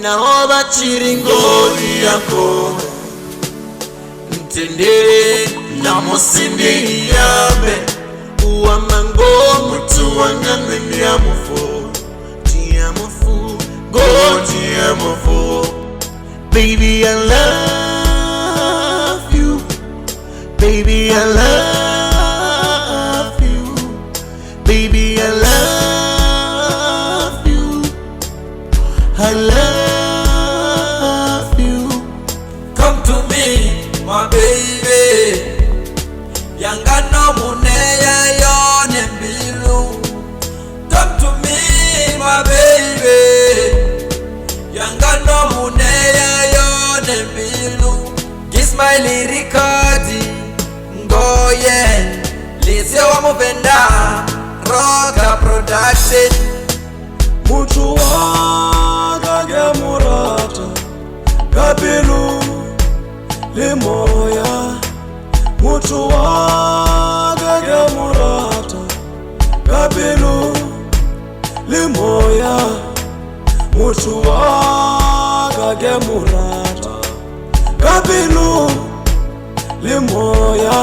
naoba chiringo yako ntendere na musindi yabe uwa mango mutu wanyane niamufu tiamufu go tiamufu. Baby, I love you. Baby, I love you. Baby, I love you. I love you. Come to me, my baby. Yangano muneya yone mbilu. Come to me, my baby. Yangano muneya yone mbilu. Kiss my lyricadi ngoye lise wa mupenda Roga Production. Mutu wagage murata kapilu limoya. Mutu wagage murata kapilu limoya. Mutu wagage murata kapilu limoya.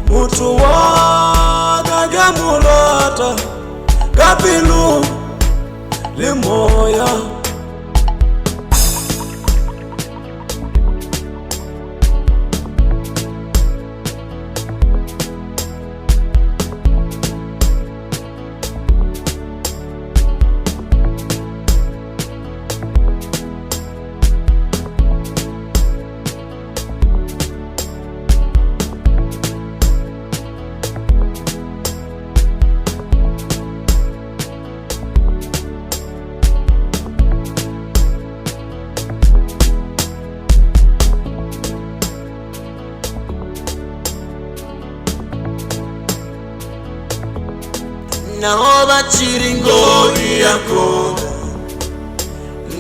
Mutu wagage murata kapilu limoya. naoba chiringo yako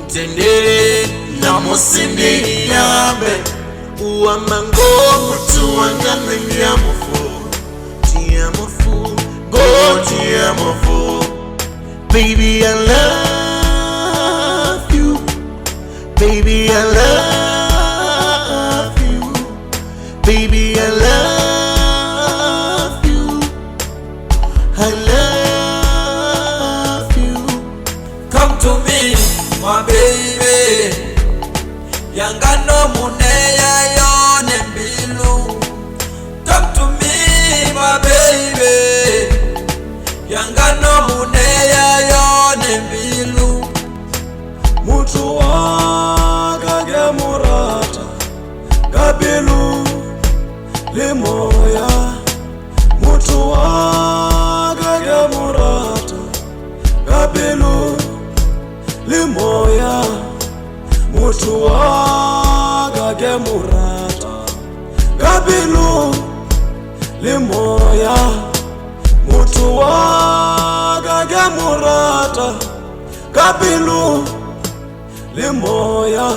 ntendere na musindi yabe uwa mango mutu wanyane niamufu tiamufu go tiamufu. Baby, I love you. Baby, I love you. Baby, I love you. I love you. Come to me, my baby. Yangano muneya yone mbilu. Come to me, my baby. Yangano muneya yone mbilu. Mutu wagage murata kapilu limoya. Mutu wagage murata kapilu limoya. Mutu wagage murata kapilu limoya. Mutu wagage murata kapilu limoya.